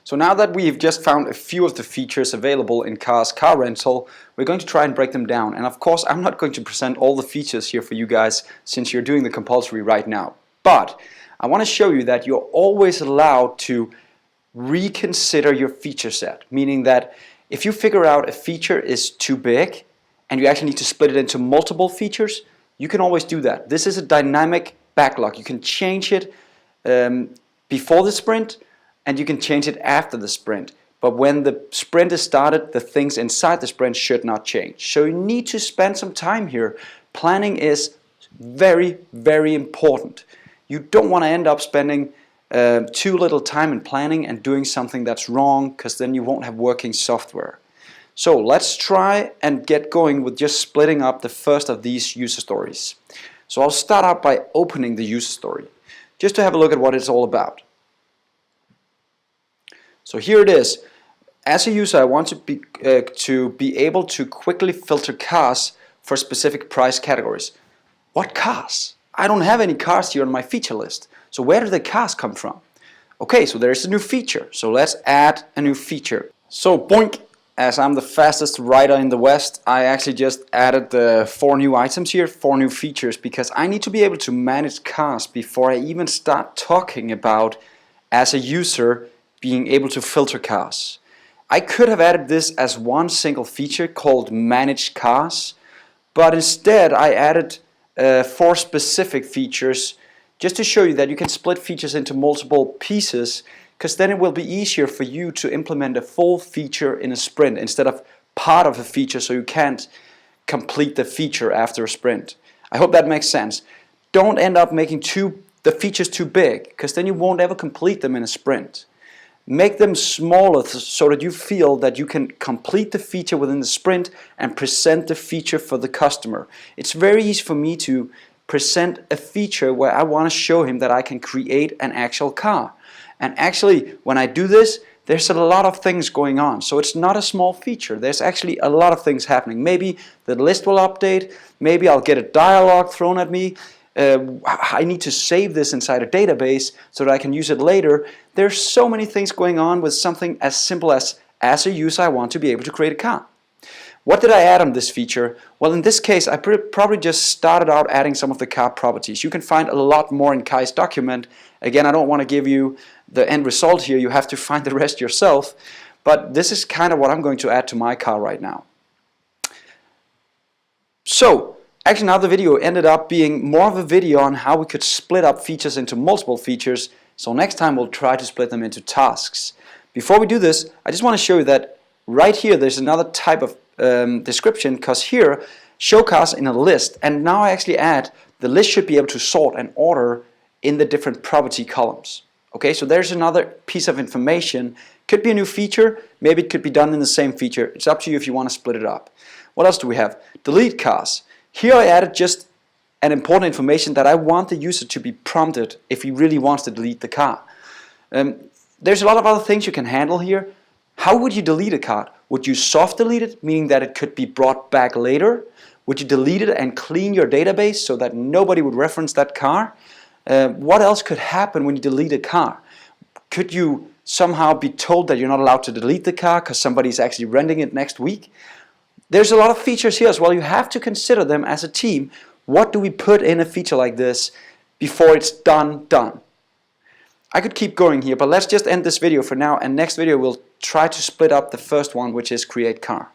So now that we've just found a few of the features available in Car's car rental, we're going to try and break them down. And of course, I'm not going to present all the features here for you guys since you're doing the compulsory right now. But I want to show you that you're always allowed to reconsider your feature set, meaning that if you figure out a feature is too big and you actually need to split it into multiple features, you can always do that. This is a dynamic backlog. You can change it before the sprint, and you can change it after the sprint. But when the sprint is started, the things inside the sprint should not change. So you need to spend some time here. Planning is very, very important. You don't want to end up spending too little time in planning and doing something that's wrong, because then you won't have working software. So let's try and get going with just splitting up the first of these user stories. So I'll start out by opening the user story, just to have a look at what it's all about. So here it is. As a user, I want to be able to quickly filter cars for specific price categories. What cars? I don't have any cars here on my feature list. So where do the cars come from? Okay, so there's a new feature. So let's add a new feature. So boink, as I'm the fastest writer in the West, I actually just added the 4 new items here, 4 new features, because I need to be able to manage cars before I even start talking about, as a user, being able to filter cars. I could have added this as one single feature called Manage Cars, but instead I added 4 specific features just to show you that you can split features into multiple pieces, because then it will be easier for you to implement a full feature in a sprint instead of part of a feature, so you can't complete the feature after a sprint. I hope that makes sense. Don't end up making the features too big, because then you won't ever complete them in a sprint. Make them smaller so that you feel that you can complete the feature within the sprint and present the feature for the customer. It's very easy for me to present a feature where I want to show him that I can create an actual car. And actually, when I do this, there's a lot of things going on. So it's not a small feature. There's actually a lot of things happening. Maybe the list will update. Maybe I'll get a dialogue thrown at me. I need to save this inside a database so that I can use it later. There's so many things going on with something as simple as a user, I want to be able to create a car. What did I add on this feature? Well, in this case, I probably just started out adding some of the car properties. You can find a lot more in Kai's document. Again, I don't want to give you the end result here. You have to find the rest yourself. But this is kind of what I'm going to add to my car right now. So, actually now the video ended up being more of a video on how we could split up features into multiple features. So next time we'll try to split them into tasks. Before we do this, I just want to show you that right here there's another type of description, because here show cars in a list, and now I actually add the list should be able to sort and order in the different property columns. Okay, so there's another piece of information. Could be a new feature, maybe it could be done in the same feature. It's up to you if you want to split it up. What else do we have? Delete cars. Here I added just an important information that I want the user to be prompted if he really wants to delete the car. There's a lot of other things you can handle here. How would you delete a car? Would you soft delete it, meaning that it could be brought back later? Would you delete it and clean your database so that nobody would reference that car? What else could happen when you delete a car? Could you somehow be told that you're not allowed to delete the car because somebody's actually renting it next week? There's a lot of features here as well. You have to consider them as a team. What do we put in a feature like this before it's done? I could keep going here, but let's just end this video for now, and next video we'll try to split up the first one, which is create car.